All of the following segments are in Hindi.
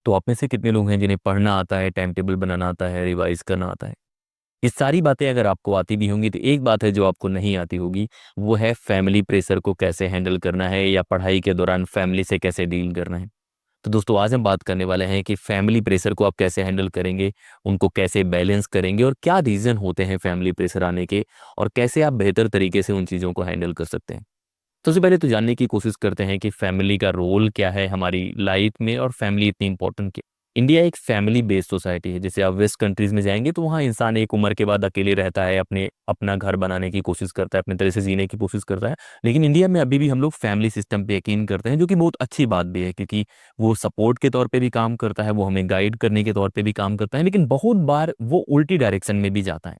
तो आप में से कितने लोग हैं जिन्हें पढ़ना आता है, टाइम टेबल बनाना आता है, रिवाइज करना आता है? ये सारी बातें अगर आपको आती भी होंगी तो एक बात है जो आपको नहीं आती होगी, वो है फैमिली प्रेशर को कैसे हैंडल करना है या पढ़ाई के दौरान फैमिली से कैसे डील करना है। तो दोस्तों आज हम बात करने वाले हैं कि फैमिली प्रेशर को आप कैसे हैंडल करेंगे, उनको कैसे बैलेंस करेंगे और क्या रीज़न होते हैं फैमिली प्रेशर आने के, और कैसे आप बेहतर तरीके से उन चीज़ों को हैंडल कर सकते हैं। सबसे पहले तो जानने की कोशिश करते हैं कि फैमिली का रोल क्या है हमारी लाइफ में और फैमिली इतनी इंपॉर्टेंट क्यों। इंडिया एक फैमिली बेस्ड सोसाइटी है। जैसे आप वेस्ट कंट्रीज में जाएंगे तो वहाँ इंसान एक उम्र के बाद अकेले रहता है, अपने अपना घर बनाने की कोशिश करता है, अपने तरह से जीने की कोशिश करता है। लेकिन इंडिया में अभी भी हम लोग फैमिली सिस्टम पे यकीन करते हैं, जो कि बहुत अच्छी बात भी है, क्योंकि वो सपोर्ट के तौर पे भी काम करता है, वो हमें गाइड करने के तौर पे भी काम करता है। लेकिन बहुत बार वो उल्टी डायरेक्शन में भी जाता है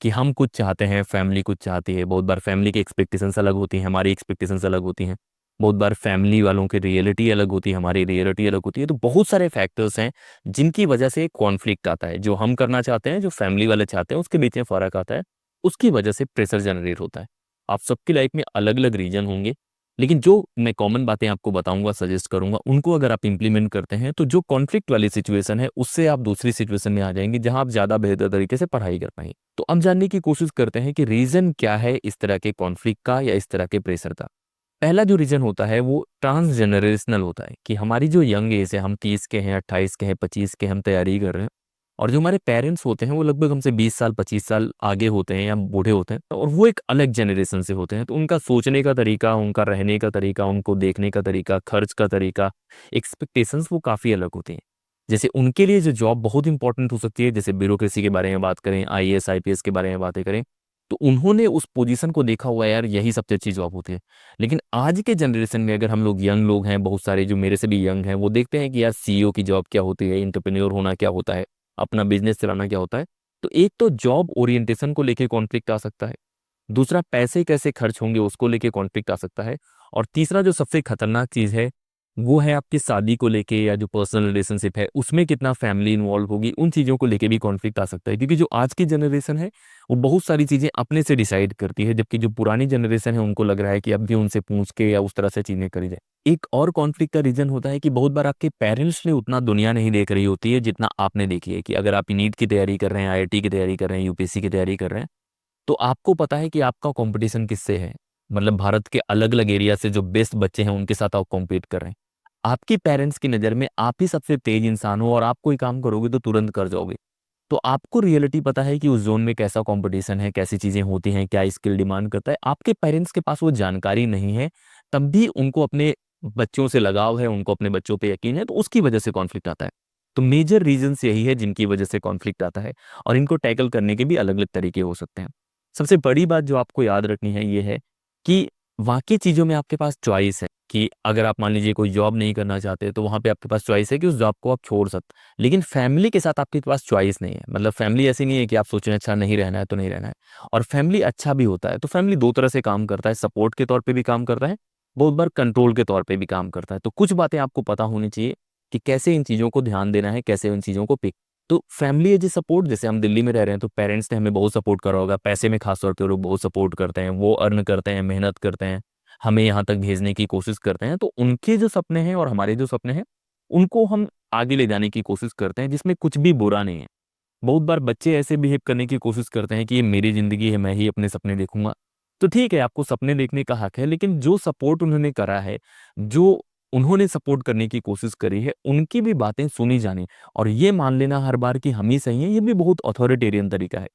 कि हम कुछ चाहते हैं, फैमिली कुछ चाहती है। बहुत बार फैमिली की एक्सपेक्टेशंस अलग होती हैं, हमारी एक्सपेक्टेशंस अलग होती हैं। बहुत बार फैमिली वालों की रियलिटी अलग होती है, हमारी रियलिटी अलग होती है। तो बहुत सारे फैक्टर्स हैं जिनकी वजह से कॉन्फ्लिक्ट आता है। जो हम करना चाहते हैं, जो फैमिली वाले चाहते हैं, उसके बीच में फ़र्क आता है। उसकी वजह से प्रेशर जनरेट होता है। आप सबकी लाइफ में अलग अलग रीजन होंगे, लेकिन जो मैं कॉमन बातें आपको बताऊंगा, सजेस्ट करूंगा, उनको अगर आप इंप्लीमेंट करते हैं तो जो कॉन्फ्लिक्ट वाली सिचुएशन है उससे आप दूसरी सिचुएशन में आ जाएंगे जहां आप ज़्यादा बेहतर तरीके से पढ़ाई कर पाएंगे। तो अब जानने की कोशिश करते हैं कि रीजन क्या है इस तरह के कॉन्फ्लिक्ट का या इस तरह के प्रेशर का। पहला जो रीजन होता है वो ट्रांस जनरेशनल होता है, कि हमारी जो यंग एज है, हम 30 के हैं, 28 के हैं, 25 के, हम तैयारी कर रहे हैं, और जो हमारे पेरेंट्स होते हैं वो लगभग हमसे 20 साल 25 साल आगे होते हैं या बूढ़े होते हैं, और वो एक अलग जनरेशन से होते हैं। तो उनका सोचने का तरीका, उनका रहने का तरीका, उनको देखने का तरीका, खर्च का तरीका, एक्सपेक्टेशंस वो काफ़ी अलग होती हैं। जैसे उनके लिए जो जॉब बहुत इंपॉर्टेंट हो सकती है, जैसे ब्यूरोक्रेसी के बारे में बात करें, आईएएस आईपीएस के बारे में बातें करें, तो उन्होंने उस पोजीशन को देखा हुआ है, यार यही सबसे अच्छी जॉब होती है। लेकिन आज के जनरेशन में अगर हम लोग यंग लोग हैं, बहुत सारे जो मेरे से भी यंग हैं, वो देखते हैं कि यार सीईओ की जॉब क्या होती है, एंटरप्रेन्योर होना क्या होता है, अपना बिजनेस चलाना क्या होता है। तो एक तो जॉब ओरिएंटेशन को लेके कॉन्फ्लिक्ट आ सकता है, दूसरा पैसे कैसे खर्च होंगे उसको लेके कॉन्फ्लिक्ट आ सकता है, और तीसरा जो सबसे खतरनाक चीज़ है वो है आपकी शादी को लेके या जो पर्सनल रिलेशनशिप है उसमें कितना फैमिली इन्वॉल्व होगी, उन चीज़ों को लेके भी कॉन्फ्लिक्ट आ सकता है। क्योंकि जो आज की जनरेशन है वो बहुत सारी चीज़ें अपने से डिसाइड करती है, जबकि जो पुरानी जनरेशन है उनको लग रहा है कि अब भी उनसे पूछ के या उस तरह से चीज़ें करी जाए। एक और कॉन्फ्लिक्ट का रीजन होता है कि बहुत बार आपके पेरेंट्स ने उतना दुनिया नहीं देख रही होती है जितना आपने देखी है। कि अगर आप नीट की तैयारी कर रहे हैं, आईआईटी की तैयारी कर रहे हैं, यूपीएससी की तैयारी कर रहे हैं, तो आपको पता है कि आपका कंपटीशन किससे है। मतलब भारत के अलग अलग एरिया से जो बेस्ट बच्चे हैं उनके साथ आप कॉम्पीट कर रहे हैं। आपके पेरेंट्स की नज़र में आप ही सबसे तेज इंसान हो, और आप कोई काम करोगे तो तुरंत कर जाओगे। तो आपको रियलिटी पता है कि उस जोन में कैसा कंपटीशन है, कैसी चीज़ें होती हैं, क्या स्किल डिमांड करता है। आपके पेरेंट्स के पास वो जानकारी नहीं है, तब भी उनको अपने बच्चों से लगाव है, उनको अपने बच्चों पे यकीन है, तो उसकी वजह से कॉन्फ्लिक्ट आता है। तो मेजर रीजंस यही है जिनकी वजह से कॉन्फ्लिक्ट आता है, और इनको टैकल करने के भी अलग अलग तरीके हो सकते हैं। सबसे बड़ी बात जो आपको याद रखनी है ये है कि वाकई चीज़ों में आपके पास चॉइस है। कि अगर आप मान लीजिए कोई जॉब नहीं करना चाहते तो वहाँ पे आपके पास चॉइस है कि उस जॉब को आप छोड़ सकते। लेकिन फैमिली के साथ आपके पास चॉइस नहीं है। मतलब फैमिली ऐसी नहीं है कि आप सोचें अच्छा नहीं रहना है तो नहीं रहना है। और फैमिली अच्छा भी होता है। तो फैमिली दो तरह से काम करता है, सपोर्ट के तौर पे भी काम करता है, बहुत बार कंट्रोल के तौर पे भी काम करता है। तो कुछ बातें आपको पता होनी चाहिए कि कैसे इन चीज़ों को ध्यान देना है, कैसे इन चीज़ों को पिक। तो फैमिली एज ए सपोर्ट, जैसे हम दिल्ली में रह रहे हैं तो पेरेंट्स ने हमें बहुत सपोर्ट करा होगा, पैसे में खास तौर पे लोग बहुत सपोर्ट करते हैं, वो अर्न करते हैं, मेहनत करते हैं, हमें यहाँ तक भेजने की कोशिश करते हैं। तो उनके जो सपने हैं और हमारे जो सपने हैं उनको हम आगे ले जाने की कोशिश करते हैं, जिसमें कुछ भी बुरा नहीं है। बहुत बार बच्चे ऐसे बिहेव करने की कोशिश करते हैं कि ये मेरी ज़िंदगी है, मैं ही अपने सपने देखूंगा। तो ठीक है, आपको सपने देखने का हक है, लेकिन जो सपोर्ट उन्होंने करा है, जो उन्होंने सपोर्ट करने की कोशिश करी है, उनकी भी बातें सुनी जानी। और ये मान लेना हर बार कि हम ही सही हैं, ये भी बहुत अथॉरिटेरियन तरीका है।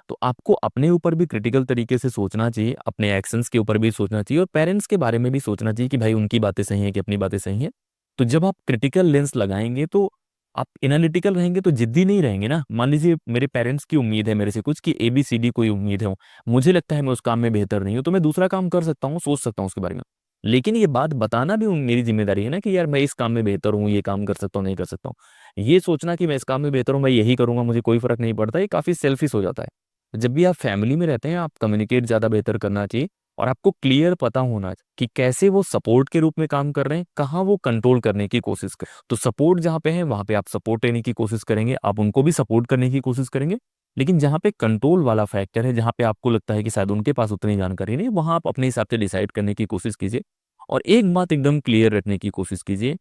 तो आपको अपने ऊपर भी क्रिटिकल तरीके से सोचना चाहिए, अपने एक्शंस के ऊपर भी सोचना चाहिए, और पेरेंट्स के बारे में भी सोचना चाहिए कि भाई उनकी बातें सही हैं कि अपनी बातें सही हैं। तो जब आप क्रिटिकल लेंस लगाएंगे तो आप एनालिटिकल रहेंगे, तो जिद्दी नहीं रहेंगे ना। मान लीजिए मेरे पेरेंट्स की उम्मीद है मेरे से कुछ कि एबीसीडी कोई उम्मीद है, मुझे लगता है मैं उस काम में बेहतर नहीं हूँ, तो मैं दूसरा काम कर सकता हूँ, सोच सकता हूँ उसके बारे में। लेकिन ये बात बताना भी मेरी जिम्मेदारी है ना कि यार मैं इस काम में बेहतर हूँ, ये काम कर सकता हूँ, नहीं कर सकता हूँ। ये सोचना कि मैं इस काम में बेहतर हूँ, मैं यही करूंगा, मुझे कोई फर्क नहीं पड़ता, ये काफी सेल्फिश हो जाता है। जब भी आप फैमिली में रहते हैं आप कम्युनिकेट ज़्यादा बेहतर करना चाहिए, और आपको क्लियर पता होना चाहिए कि कैसे वो सपोर्ट के रूप में काम कर रहे हैं, कहाँ वो कंट्रोल करने की कोशिश कर। तो सपोर्ट जहाँ पे है वहाँ पे आप सपोर्ट लेने की कोशिश करेंगे, आप उनको भी सपोर्ट करने की कोशिश करेंगे। लेकिन जहाँ पे कंट्रोल वाला फैक्टर है, जहाँ पे आपको लगता है कि शायद उनके पास उतनी जानकारी नहीं, वहाँ आप अपने हिसाब से डिसाइड करने की कोशिश कीजिए। और एक बात एकदम क्लियर रखने की कोशिश कीजिए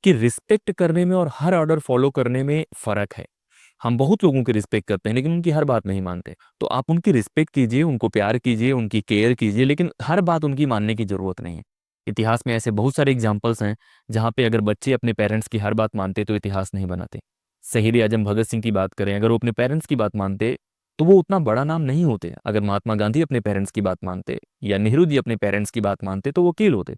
कि रिस्पेक्ट करने में और हर ऑर्डर फॉलो करने में फ़र्क है। हम बहुत लोगों की रिस्पेक्ट करते हैं लेकिन उनकी हर बात नहीं मानते। तो आप उनकी रिस्पेक्ट कीजिए, उनको प्यार कीजिए, उनकी केयर कीजिए, लेकिन हर बात उनकी मानने की ज़रूरत नहीं है। इतिहास में ऐसे बहुत सारे एग्जाम्पल्स हैं जहाँ पे अगर बच्चे अपने पेरेंट्स की हर बात मानते तो इतिहास नहीं बनाते। शहीद आजम भगत सिंह की बात करें, अगर वो अपने पेरेंट्स की बात मानते तो वो उतना बड़ा नाम नहीं होते। अगर महात्मा गांधी अपने पेरेंट्स की बात मानते या नेहरू जी अपने पेरेंट्स की बात मानते तो वकील होते।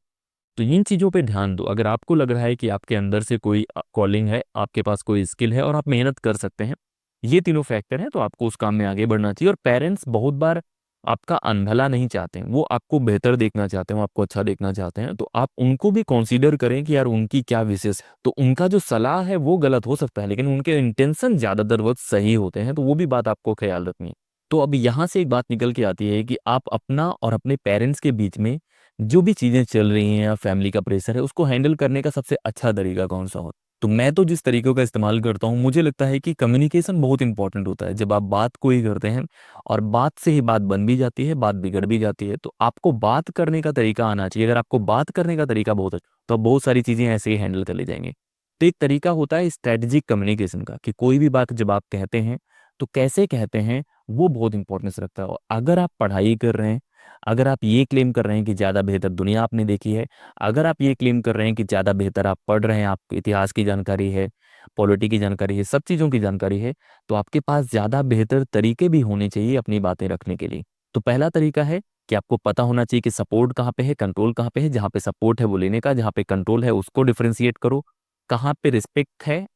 तो इन चीज़ों पे ध्यान दो। अगर आपको लग रहा है कि आपके अंदर से कोई कॉलिंग है, आपके पास कोई स्किल है और आप मेहनत कर सकते हैं, ये तीनों फैक्टर हैं, तो आपको उस काम में आगे बढ़ना चाहिए। और पेरेंट्स बहुत बार आपका अनभला नहीं चाहते हैं, वो आपको बेहतर देखना चाहते हैं, वो आपको अच्छा देखना चाहते हैं। तो आप उनको भी कंसीडर करें कि यार उनकी क्या विशेष है। तो उनका जो सलाह है वो गलत हो सकता है लेकिन उनके इंटेंशन ज़्यादातर वक्त सही होते हैं, तो वो भी बात आपको ख्याल रखनी है। तो अब यहाँ से एक बात निकल के आती है कि आप अपना और अपने पेरेंट्स के बीच में जो भी चीज़ें चल रही हैं या फैमिली का प्रेशर है उसको हैंडल करने का सबसे अच्छा तरीका कौन सा होता है। तो मैं तो जिस तरीकों का इस्तेमाल करता हूँ, मुझे लगता है कि कम्युनिकेशन बहुत इंपॉर्टेंट होता है। जब आप बात कोई करते हैं और बात से ही बात बन भी जाती है, बात बिगड़ भी जाती है, तो आपको बात करने का तरीका आना चाहिए। अगर आपको बात करने का तरीका बहुत अच्छा, तो आप बहुत सारी चीज़ें ऐसे ही हैंडल कर ले जाएंगे। तो एक तरीका होता है स्ट्रेटेजिक कम्युनिकेशन का, कि कोई भी बात जब आप कहते हैं तो कैसे कहते हैं वो बहुत इंपॉर्टेंस रखता है। और अगर आप पढ़ाई कर रहे हैं, अगर आप ये क्लेम कर रहे हैं कि ज़्यादा बेहतर दुनिया आपने देखी है, अगर आप ये क्लेम कर रहे हैं कि ज़्यादा बेहतर आप पढ़ रहे हैं, आपको इतिहास की जानकारी है, पॉलिटी की जानकारी है, सब चीज़ों की जानकारी है, तो आपके पास ज़्यादा बेहतर तरीके भी होने चाहिए अपनी बातें रखने के लिए। तो पहला तरीका है कि आपको पता होना चाहिए कि सपोर्ट कहाँ पे है, कंट्रोल कहाँ पे है। जहाँ पे सपोर्ट है वो लेने का, जहाँ पे कंट्रोल है उसको डिफरेंशिएट करो। कहाँ पे रिस्पेक्ट है,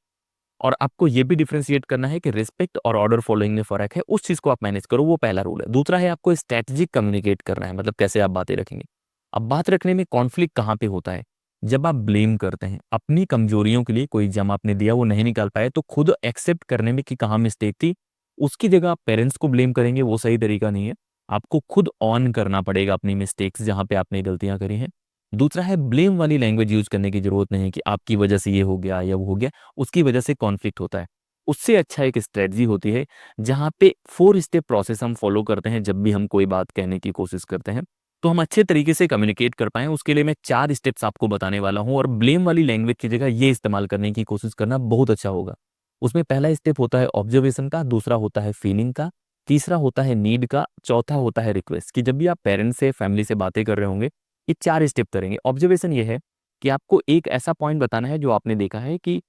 और आपको ये भी डिफरेंशिएट करना है कि रिस्पेक्ट और ऑर्डर फॉलोइंग में फ़र्क है, उस चीज़ को आप मैनेज करो, वो पहला रूल है। दूसरा है आपको स्ट्रैटेजिक कम्युनिकेट करना है, मतलब कैसे आप बातें रखेंगे। अब बात रखने में कॉन्फ्लिक्ट कहाँ पे होता है, जब आप ब्लेम करते हैं अपनी कमजोरियों के लिए, कोई एग्जाम आपने दिया वो नहीं निकाल पाए तो खुद एक्सेप्ट करने में कि कहाँ मिस्टेक थी, उसकी जगह आप पेरेंट्स को ब्लेम करेंगे, वो सही तरीका नहीं है। आपको खुद ऑन करना पड़ेगा अपनी मिस्टेक्स जहाँ पे आपने गलतियां करी हैं। दूसरा है ब्लेम वाली लैंग्वेज यूज करने की जरूरत नहीं है कि आपकी वजह से ये हो गया या वो हो गया, उसकी वजह से कॉन्फ्लिक्ट होता है। उससे अच्छा एक स्ट्रेटजी होती है जहाँ पे 4 स्टेप प्रोसेस हम फॉलो करते हैं जब भी हम कोई बात कहने की कोशिश करते हैं, तो हम अच्छे तरीके से कम्युनिकेट कर पाएं। उसके लिए मैं 4 स्टेप्स आपको बताने वाला हूँ, और ब्लेम वाली लैंग्वेज की जगह ये इस्तेमाल करने की कोशिश करना बहुत अच्छा होगा। उसमें पहला स्टेप होता है ऑब्जर्वेशन का, दूसरा होता है फीलिंग का, तीसरा होता है नीड का, चौथा होता है रिक्वेस्ट। कि जब भी आप पेरेंट्स से, फैमिली से बातें कर रहे होंगे, ये 4 स्टेप करेंगे। ऑब्जर्वेशन ये है कि आपको एक ऐसा पॉइंट बताना है जो आपने देखा है, कि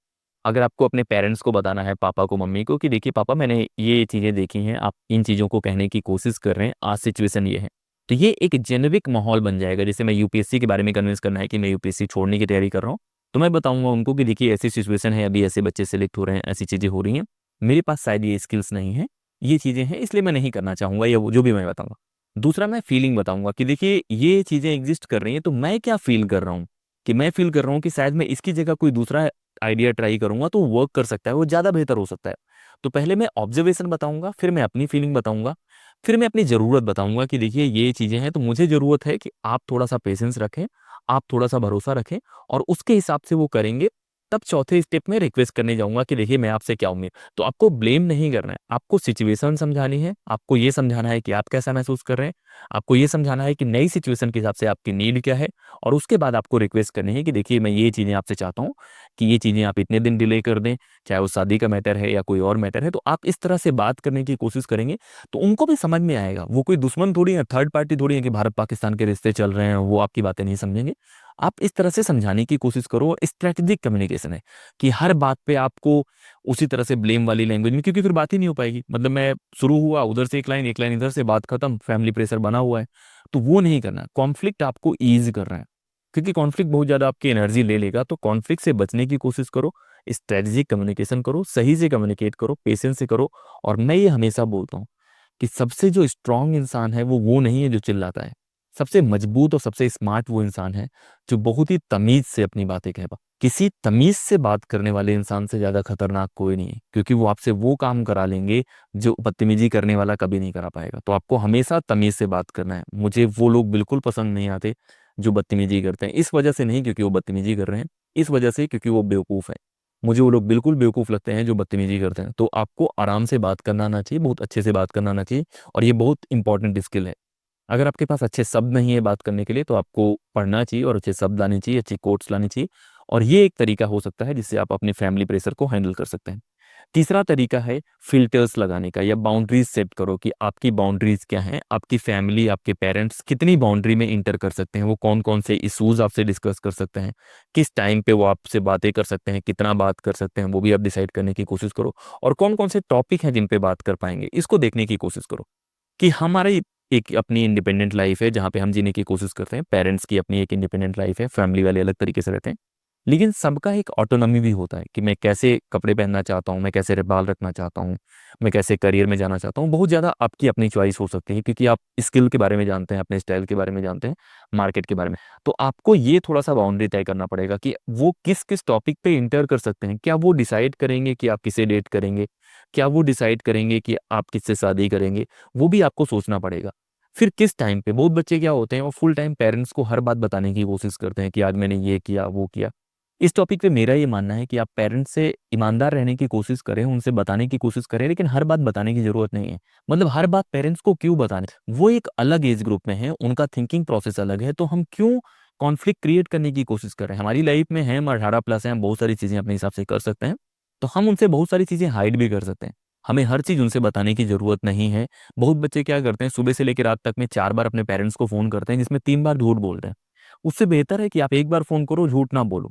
अगर आपको अपने पेरेंट्स को बताना है, पापा को, मम्मी को, कि देखिए पापा मैंने ये चीज़ें देखी हैं, आप इन चीज़ों को कहने की कोशिश कर रहे हैं, आज सिचुएशन ये है। तो ये एक जेनेरिक माहौल बन जाएगा। जैसे मैं यूपीएससी के बारे में कन्विंस करना है कि मैं यूपीएससी छोड़ने की तैयारी कर रहा हूँ, तो मैं बताऊंगा उनको कि देखिए ऐसी सिचुएशन है, अभी ऐसे बच्चे सेलेक्ट हो रहे हैं, ऐसी चीज़ें हो रही हैं, मेरे पास शायद ये स्किल्स नहीं है, ये चीज़ें हैं, इसलिए मैं नहीं करना चाहूँगा, या वो जो भी मैं बताऊँगा। दूसरा मैं फीलिंग बताऊँगा कि देखिए ये चीज़ें एग्जिस्ट कर रही हैं, तो मैं क्या फ़ील कर रहा हूँ, कि मैं फ़ील कर रहा हूँ कि शायद मैं इसकी जगह कोई दूसरा आइडिया ट्राई करूँगा तो वर्क कर सकता है, वो ज़्यादा बेहतर हो सकता है। तो पहले मैं ऑब्जर्वेशन बताऊँगा, फिर मैं अपनी फीलिंग बताऊँगा, फिर मैं अपनी ज़रूरत बताऊँगा कि देखिए ये चीज़ें हैं, तो मुझे ज़रूरत है कि आप थोड़ा-सा पेशेंस रखें, आप थोड़ा-सा भरोसा रखें, और उसके हिसाब से वो करेंगे। तब चौथे स्टेप में रिक्वेस्ट करने जाऊँगा कि देखिए मैं आपसे क्या उम्मीद। तो आपको ब्लेम नहीं करना है, आपको सिचुएशन समझानी है, आपको ये समझाना है कि आप कैसा महसूस कर रहे हैं, आपको ये समझाना है कि नई सिचुएशन के हिसाब से आपकी नीड क्या है, और उसके बाद आपको रिक्वेस्ट करनी है कि देखिए मैं ये चीज़ें आपसे चाहता हूँ कि ये चीज़ें आप इतने दिन डिले कर दें, चाहे वो शादी का मैटर है या कोई और मैटर है। तो आप इस तरह से बात करने की कोशिश करेंगे, तो उनको भी समझ में आएगा। वो कोई दुश्मन थोड़ी है, थर्ड पार्टी थोड़ी है कि भारत-पाकिस्तान के रिश्ते चल रहे हैं, वो आपकी बातें नहीं समझेंगे। आप इस तरह से समझाने की कोशिश करो। स्ट्रैटेजिक कम्युनिकेशन है कि हर बात पे आपको उसी तरह से ब्लेम वाली लैंग्वेज में, क्योंकि फिर बात ही नहीं हो पाएगी। मतलब मैं शुरू हुआ, उधर से एक लाइन इधर से, बात खत्म, फैमिली प्रेशर बना हुआ है। तो वो नहीं करना। कॉन्फ्लिक्ट आपको ईज़ करना है, क्योंकि कॉन्फ्लिक्ट बहुत ज़्यादा आपकी एनर्जी ले लेगा। तो कॉन्फ्लिक्ट से बचने की कोशिश करो, स्ट्रेटेजिक कम्युनिकेशन करो, सही से कम्युनिकेट करो, पेशेंस से करो। और मैं ये हमेशा बोलता हूँ कि सबसे जो स्ट्रांग इंसान है वो नहीं है जो चिल्लाता है। सबसे मजबूत और सबसे स्मार्ट वो इंसान है जो बहुत ही तमीज़ से अपनी बातें कह पा। किसी तमीज़ से बात करने वाले इंसान से ज़्यादा खतरनाक कोई नहीं है, क्योंकि वो आपसे वो काम करा लेंगे जो बदतमीजी करने वाला कभी नहीं करा पाएगा। तो आपको हमेशा तमीज़ से बात करना है। मुझे वो लोग बिल्कुल पसंद नहीं आते जो बदतमीजी करते हैं। इस वजह से नहीं क्योंकि वो बदतमीजी कर रहे हैं, इस वजह से क्योंकि वो बेवकूफ़ हैं। मुझे वो लोग बिल्कुल बेवकूफ़ लगते हैं जो बदतमीजी करते हैं। तो आपको आराम से बात करना आना चाहिए, बहुत अच्छे से बात करना आना चाहिए, और ये बहुत इंपॉर्टेंट स्किल है। अगर आपके पास अच्छे शब्द नहीं है बात करने के लिए, तो आपको पढ़ना चाहिए और अच्छे शब्द लाने चाहिए, अच्छी कोट्स लानी चाहिए, और ये एक तरीका हो सकता है जिससे आप अपने फैमिली प्रेशर को हैंडल कर सकते हैं। तीसरा तरीका है फिल्टर्स लगाने का या बाउंड्रीज सेट करो कि आपकी बाउंड्रीज क्या हैं, आपकी फैमिली, आपके पेरेंट्स कितनी बाउंड्री में इंटर कर सकते हैं, वो कौन कौन से इश्यूज आपसे डिस्कस कर सकते हैं, किस टाइम पे वो आपसे बातें कर सकते हैं, कितना बात कर सकते हैं, वो भी आप डिसाइड करने की कोशिश करो। और कौन कौन से टॉपिक हैं जिन पे बात कर पाएंगे, इसको देखने की कोशिश करो कि हमारी एक अपनी इंडिपेंडेंट लाइफ है जहाँ पे हम जीने की कोशिश करते हैं, पेरेंट्स की अपनी एक इंडिपेंडेंट लाइफ है, फैमिली वाले अलग तरीके से रहते हैं, लेकिन सबका एक ऑटोनॉमी भी होता है कि मैं कैसे कपड़े पहनना चाहता हूँ, मैं कैसे बाल रखना चाहता हूँ, मैं कैसे करियर में जाना चाहता हूँ। बहुत ज़्यादा आपकी अपनी चॉइस हो सकती है क्योंकि आप स्किल के बारे में जानते हैं, अपने स्टाइल के बारे में जानते हैं, मार्केट के बारे में। तो आपको ये थोड़ा सा बाउंड्री तय करना पड़ेगा कि वो किस किस टॉपिक पे इंटर कर सकते हैं। क्या वो डिसाइड करेंगे कि आप किसे डेट करेंगे, क्या वो डिसाइड करेंगे कि आप किससे शादी करेंगे, वो भी आपको सोचना पड़ेगा। फिर किस टाइम पे बहुत बच्चे क्या होते हैं, वो फुल टाइम पेरेंट्स को हर बात बताने की कोशिश करते हैं कि आज मैंने ये किया वो किया। इस टॉपिक पे मेरा ये मानना है कि आप पेरेंट्स से ईमानदार रहने की कोशिश करें, उनसे बताने की कोशिश करें, लेकिन हर बात बताने की जरूरत नहीं है। मतलब हर बात पेरेंट्स को क्यों बताने, वो एक अलग एज ग्रुप में है, उनका थिंकिंग प्रोसेस अलग है, तो हम क्यों कॉन्फ्लिक्ट क्रिएट करने की कोशिश कर रहे हैं। हमारी लाइफ में है, हम 18+ हैं, हम बहुत सारी चीजें अपने हिसाब से कर सकते हैं, तो हम उनसे बहुत सारी चीजें हाइड भी कर सकते हैं। हमें हर चीज उनसे बताने की जरूरत नहीं है। बहुत बच्चे क्या करते हैं, सुबह से लेकर रात तक में 4 बार अपने पेरेंट्स को फोन करते हैं जिसमें 3 बार झूठ बोल रहे हैं। उससे बेहतर है कि आप एक बार फोन करो, झूठ ना बोलो।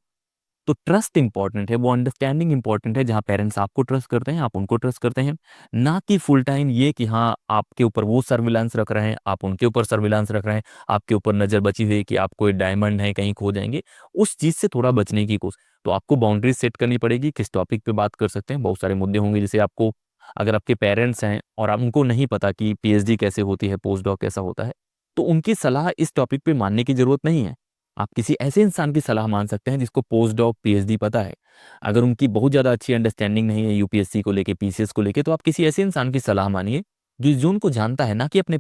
तो ट्रस्ट इंपॉर्टेंट है, वो अंडरस्टैंडिंग इंपॉर्टेंट है, जहाँ पेरेंट्स आपको ट्रस्ट करते हैं, आप उनको ट्रस्ट करते हैं। ना कि फुल टाइम ये कि हाँ आपके ऊपर वो सर्विलांस रख रहे हैं, आप उनके ऊपर सर्विलांस रख रहे हैं, आपके ऊपर नजर बची हुई है कि आप कोई डायमंड है, कहीं खो जाएंगे। उस चीज से थोड़ा बचने की कोशिश। तो आपको बाउंड्री सेट करनी पड़ेगी, किस टॉपिक पे बात कर सकते हैं। बहुत सारे मुद्दे होंगे, जैसे आपको, अगर आपके पेरेंट्स हैं और आप उनको नहीं पता कि पीएचडी कैसे होती है, पोस्ट डॉक कैसा होता है, तो उनकी सलाह इस टॉपिक पे मानने की जरूरत नहीं है। आप किसी ऐसे इंसान की सलाह मान सकते हैं जिसको पोस्ट डॉक पीएचडी पता है। अगर उनकी बहुत ज़्यादा अच्छी अंडरस्टैंडिंग नहीं है यूपीएससी को लेके, पीसीएस को लेके, तो आप किसी ऐसे इंसान की सलाह मानिए जो जो उनको जानता है, ना कि अपने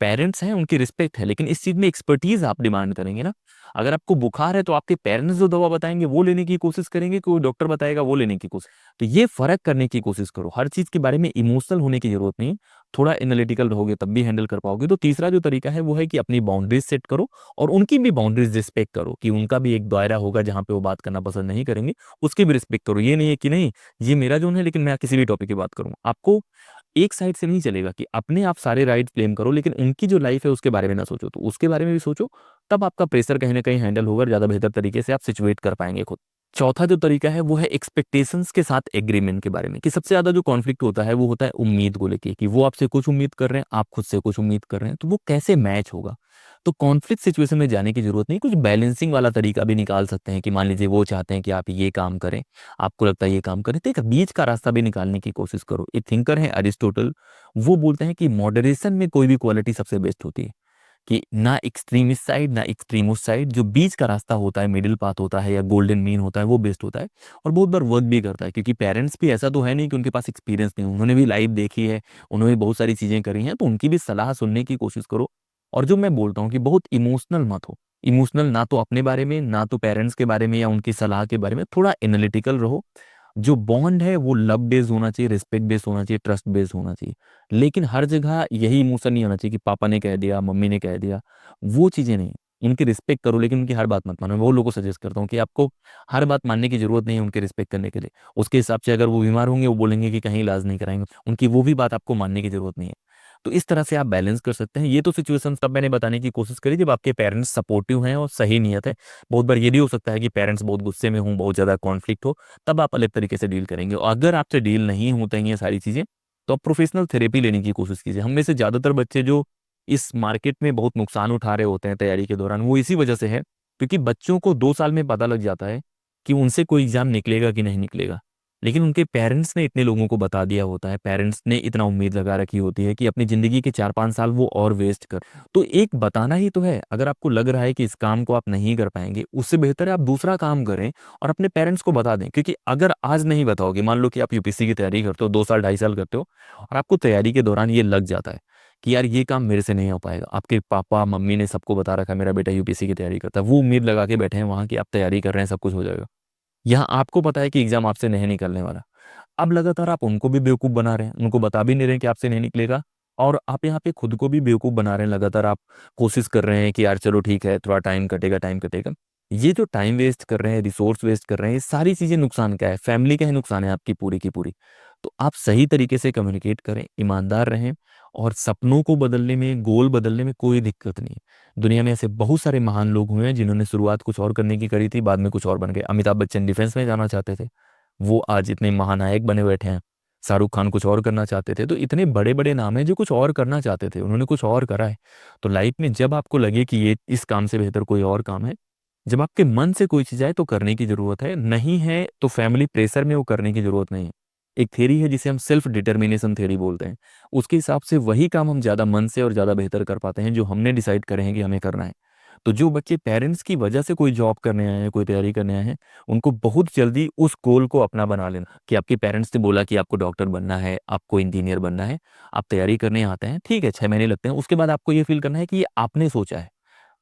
पेरेंट्स हैं, उनकी रिस्पेक्ट है, लेकिन इस चीज़ में एक्सपर्टीज आप डिमांड करेंगे ना। अगर आपको बुखार है तो आपके पेरेंट्स जो दवा बताएंगे वो लेने की कोशिश करेंगे, कोई डॉक्टर बताएगा वो लेने की कोशिश। तो ये फर्क करने की कोशिश करो। हर चीज़ के बारे में इमोशनल होने की जरूरत नहीं, थोड़ा एनालिटिकल रहोगे तब भी हैंडल कर पाओगे। तो तीसरा जो तरीका है वो है कि अपनी बाउंड्रीज सेट करो और उनकी भी बाउंड्रीज रिस्पेक्ट करो, कि उनका भी एक दायरा होगा जहाँ पे वो बात करना पसंद नहीं करेंगे, उसकी भी रिस्पेक्ट करो। ये नहीं है कि नहीं ये मेरा जोन है लेकिन मैं किसी भी टॉपिक की बात करूंगा। आपको एक साइड से नहीं चलेगा कि अपने आप सारे राइट क्लेम करो लेकिन उनकी जो लाइफ है उसके बारे में ना सोचो, तो उसके बारे में भी सोचो। तब आपका प्रेशर कहीं ना कहीं हैंडल होगा, ज्यादा बेहतर तरीके से आप सिचुएट कर पाएंगे खुद। चौथा जो तरीका है वो है एक्सपेक्टेशंस के साथ एग्रीमेंट के बारे में, कि सबसे ज्यादा जो कॉन्फ्लिक्ट होता है वो होता है उम्मीद को लेके, कि वो आपसे कुछ उम्मीद कर रहे हैं, आप खुद से कुछ उम्मीद कर रहे हैं, तो वो कैसे मैच होगा। तो कॉन्फ्लिक्ट सिचुएशन में जाने की जरूरत नहीं, कुछ बैलेंसिंग वाला तरीका भी निकाल सकते हैं, कि मान लीजिए वो चाहते हैं कि आप ये काम करें, आपको लगता है ये काम करें, तो एक बीच का रास्ता भी निकालने की कोशिश करो। एक थिंकर है अरिस्टोटल, वो बोलते हैं कि मॉडरेशन में कोई भी क्वालिटी सबसे बेस्ट होती है, कि ना एक्सट्रीम इस साइड ना एक्सट्रीम उस साइड, जो बीच का रास्ता होता है, मिडिल पाथ होता है या गोल्डन मीन होता है, वो बेस्ट होता है। और बहुत बार वर्क भी करता है, क्योंकि पेरेंट्स भी ऐसा तो है नहीं कि उनके पास एक्सपीरियंस नहीं, उन्होंने भी लाइफ देखी है, उन्होंने बहुत सारी चीजें करी हैं, तो उनकी भी सलाह सुनने की कोशिश करो। और जो मैं बोलता हूँ कि बहुत इमोशनल मत हो। इमोशनल ना तो अपने बारे में, ना तो पेरेंट्स के बारे में या उनकी सलाह के बारे में, थोड़ा एनालिटिकल रहो। जो बॉन्ड है वो लव बेस्ड होना चाहिए, रिस्पेक्ट बेस्ड होना चाहिए, ट्रस्ट बेस्ड होना चाहिए। लेकिन हर जगह यही इमोशन नहीं होना चाहिए कि पापा ने कह दिया, मम्मी ने कह दिया, वो चीजें नहीं। उनकी रिस्पेक्ट करो लेकिन उनकी हर बात मत मानो। मैं वो लोगों को सजेस्ट करता हूँ कि आपको हर बात मानने की जरूरत नहीं है उनके रिस्पेक्ट करने के लिए। उसके हिसाब से अगर वो बीमार होंगे, वो बोलेंगे कि कहीं इलाज नहीं कराएंगे, उनकी वो भी बात आपको मानने की जरूरत नहीं है। तो इस तरह से आप बैलेंस कर सकते हैं। ये तो सिचुएशन तब मैंने बताने की कोशिश करी जब आपके पेरेंट्स सपोर्टिव हैं और सही नियत है। बहुत बार ये भी हो सकता है कि पेरेंट्स बहुत गुस्से में हों, बहुत ज्यादा कॉन्फ्लिक्ट हो, तब आप अलग तरीके से डील करेंगे। और अगर आपसे डील नहीं होते हैं ये सारी चीजें, तो आप प्रोफेशनल थेरेपी लेने की कोशिश कीजिए। हम में से ज्यादातर बच्चे जो इस मार्केट में बहुत नुकसान उठा रहे होते हैं तैयारी के दौरान, वो इसी वजह से है क्योंकि बच्चों को 2 साल में पता लग जाता है कि उनसे कोई एग्जाम निकलेगा कि नहीं निकलेगा, लेकिन उनके पेरेंट्स ने इतने लोगों को बता दिया होता है, पेरेंट्स ने इतना उम्मीद लगा रखी होती है कि अपनी जिंदगी के 4-5 साल वो और वेस्ट कर। तो एक बताना ही तो है। अगर आपको लग रहा है कि इस काम को आप नहीं कर पाएंगे, उससे बेहतर है आप दूसरा काम करें और अपने पेरेंट्स को बता दें। क्योंकि अगर आज नहीं बताओगे, मान लो कि आप यूपीएससी की तैयारी करते हो, 2 साल 2.5 साल करते हो, और आपको तैयारी के दौरान ये लग जाता है कि यार ये काम मेरे से नहीं हो पाएगा, आपके पापा मम्मी ने सबको बता रखा है मेरा बेटा यूपीएससी की तैयारी करता है, वो उम्मीद लगा के बैठे हैं वहां की आप तैयारी कर रहे हैं, सब कुछ हो जाएगा। यहाँ आपको पता है कि एग्जाम आपसे नहीं निकलने वाला। अब लगातार आप उनको भी बेवकूफ़ बना रहे हैं, उनको बता भी नहीं रहे हैं कि आपसे नहीं निकलेगा, और आप यहाँ पे खुद को भी बेवकूफ़ बना रहे हैं। लगातार आप कोशिश कर रहे हैं कि यार चलो ठीक है, थोड़ा टाइम कटेगा, टाइम कटेगा। ये जो टाइम वेस्ट कर रहे हैं, रिसोर्स वेस्ट कर रहे हैं, ये सारी चीज़ें नुकसान क्या है? फैमिली का ही नुकसान है आपकी पूरी की पूरी। तो आप सही तरीके से कम्युनिकेट करें, ईमानदार रहें और सपनों को बदलने में, गोल बदलने में कोई दिक्कत नहीं है। दुनिया में ऐसे बहुत सारे महान लोग हुए हैं जिन्होंने शुरुआत कुछ और करने की करी थी, बाद में कुछ और बन गए। अमिताभ बच्चन डिफेंस में जाना चाहते थे, वो आज इतने महानायक बने बैठे हैं। शाहरुख खान कुछ और करना चाहते थे, तो इतने बड़े-बड़े नाम हैं जो कुछ और करना चाहते थे, उन्होंने कुछ और करा है। तो लाइफ में जब आपको लगे कि ये इस काम से बेहतर कोई और काम है, जब आपके मन से कोई चीज़ आए तो करने की ज़रूरत है, नहीं है तो फैमिली प्रेशर में वो करने की ज़रूरत नहीं है। एक थ्योरी है जिसे हम सेल्फ डिटरमिनेशन थ्योरी बोलते हैं। उसके हिसाब से वही काम हम ज़्यादा मन से और ज़्यादा बेहतर कर पाते हैं जो हमने डिसाइड करे हैं कि हमें करना है। तो जो बच्चे पेरेंट्स की वजह से कोई जॉब करने आए हैं, कोई तैयारी करने आए हैं, उनको बहुत जल्दी उस गोल को अपना बना लेना कि आपके पेरेंट्स ने बोला कि आपको डॉक्टर बनना है, आपको इंजीनियर बनना है, आप तैयारी करने आते हैं, ठीक है 6 महीने लगते हैं, उसके बाद आपको ये फ़ील करना है कि ये आपने सोचा है।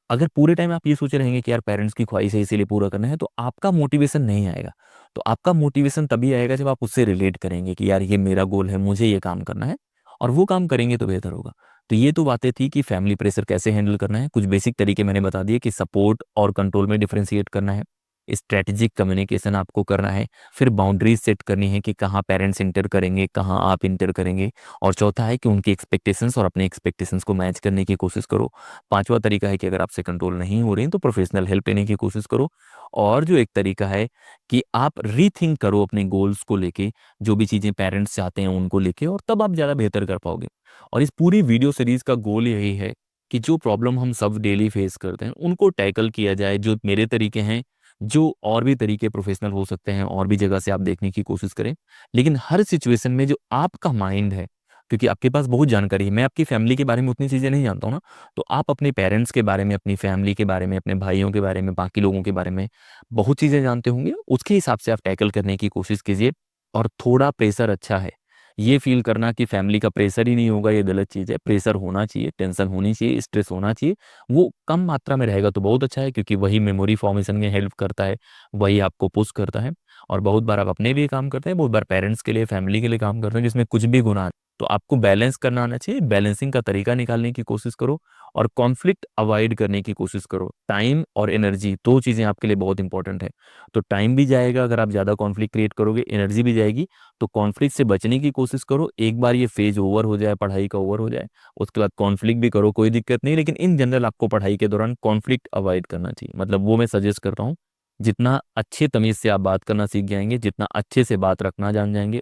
अगर पूरे टाइम आप ये सोचे रहेंगे कि यार पेरेंट्स की ख्वाहिश है इसीलिए पूरा करना है, तो आपका मोटिवेशन नहीं आएगा। तो आपका मोटिवेशन तभी आएगा जब आप उससे रिलेट करेंगे कि यार ये मेरा गोल है, मुझे ये काम करना है और वो काम करेंगे तो बेहतर होगा। तो ये तो बातें थी कि फैमिली प्रेशर कैसे हैंडल करना है। कुछ बेसिक तरीके मैंने बता दिए कि सपोर्ट और कंट्रोल में डिफरेंशिएट करना है। स्ट्रैटेजिक कम्युनिकेशन आपको करना है। फिर बाउंड्रीज सेट करनी है कि कहाँ पेरेंट्स इंटर करेंगे, कहाँ आप इंटर करेंगे। और चौथा है कि उनकी एक्सपेक्टेशंस और अपने एक्सपेक्टेशंस को मैच करने की कोशिश करो। पाँचवा तरीका है कि अगर आपसे कंट्रोल नहीं हो रही हैं तो प्रोफेशनल हेल्प लेने की कोशिश करो। और जो एक तरीका है कि आप रीथिंक करो अपने गोल्स को लेके, जो भी चीज़ें पेरेंट्स चाहते हैं उनको लेके, और तब आप ज़्यादा बेहतर कर पाओगे। और इस पूरी वीडियो सीरीज़ का गोल यही है कि जो प्रॉब्लम हम सब डेली फेस करते हैं उनको टैकल किया जाए। जो मेरे तरीके हैं, जो और भी तरीके प्रोफेशनल हो सकते हैं, और भी जगह से आप देखने की कोशिश करें। लेकिन हर सिचुएशन में जो आपका माइंड है, क्योंकि आपके पास बहुत जानकारी है, मैं आपकी फैमिली के बारे में उतनी चीज़ें नहीं जानता हूँ ना, तो आप अपने पेरेंट्स के बारे में, अपनी फैमिली के बारे में, अपने भाइयों के बारे में, बाकी लोगों के बारे में बहुत चीज़ें जानते होंगे। उसके हिसाब से आप टैकल करने की कोशिश कीजिए। और थोड़ा प्रेशर अच्छा है। ये फ़ील करना कि फैमिली का प्रेशर ही नहीं होगा, ये गलत चीज़ है। प्रेशर होना चाहिए, टेंशन होनी चाहिए, स्ट्रेस होना चाहिए। वो कम मात्रा में रहेगा तो बहुत अच्छा है, क्योंकि वही मेमोरी फॉर्मेशन में हेल्प करता है, वही आपको पुश करता है। और बहुत बार आप अपने लिए काम करते हैं, बहुत बार पेरेंट्स के लिए, फैमिली के लिए काम करते हैं, जिसमें कुछ भी गुनाह नहीं। तो आपको बैलेंस करना आना चाहिए, बैलेंसिंग का तरीका निकालने की कोशिश करो और कॉन्फ्लिक्ट अवॉइड करने की कोशिश करो। टाइम और एनर्जी 2 चीज़ें आपके लिए बहुत इंपॉर्टेंट है। तो टाइम भी जाएगा अगर आप ज़्यादा कॉन्फ्लिक्ट क्रिएट करोगे, एनर्जी भी जाएगी। तो कॉन्फ्लिक्ट से बचने की कोशिश करो। एक बार ये फेज़ ओवर हो जाए, पढ़ाई का ओवर हो जाए, उसके बाद कॉन्फ्लिक्ट भी करो, कोई दिक्कत नहीं। लेकिन इन जनरल आपको पढ़ाई के दौरान कॉन्फ्लिक्ट अवॉइड करना चाहिए। मतलब वो मैं सजेस्ट करता हूँ, जितना अच्छे तमीज़ से आप बात करना सीख जाएँगे, जितना अच्छे से बात रखना जान जाएँगे,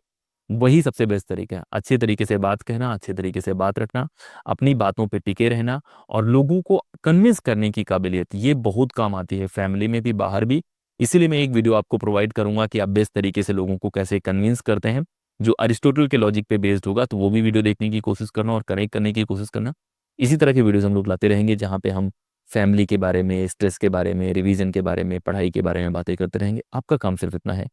वही सबसे बेस्ट तरीका है। अच्छे तरीके से बात कहना, अच्छे तरीके से बात रखना, अपनी बातों पे टिके रहना और लोगों को कन्विंस करने की काबिलियत, ये बहुत काम आती है, फैमिली में भी, बाहर भी। इसीलिए मैं एक वीडियो आपको प्रोवाइड करूँगा कि आप बेस्ट तरीके से लोगों को कैसे कन्विंस करते हैं, जो अरिस्टोटल के लॉजिक पे बेस्ड होगा, तो वो भी वीडियो देखने की कोशिश करना और कनेक्ट करने की कोशिश करना। इसी तरह के वीडियोज़ हम लोग लाते रहेंगे, जहाँ पे हम फैमिली के बारे में, स्ट्रेस के बारे में, रिवीजन के बारे में, पढ़ाई के बारे में बातें करते रहेंगे। आपका काम सिर्फ इतना है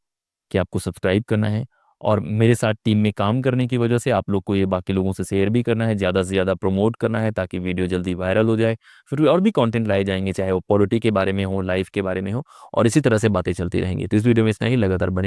कि आपको सब्सक्राइब करना है और मेरे साथ टीम में काम करने की वजह से आप लोग को ये बाकी लोगों से शेयर भी करना है, ज़्यादा से ज़्यादा प्रमोट करना है, ताकि वीडियो जल्दी वायरल हो जाए। फिर और भी कंटेंट लाए जाएँगे, चाहे वो पॉलिटी के बारे में हो, लाइफ़ के बारे में हो, और इसी तरह से बातें चलती रहेंगी। तो इस वीडियो में इतना ही, लगातार बने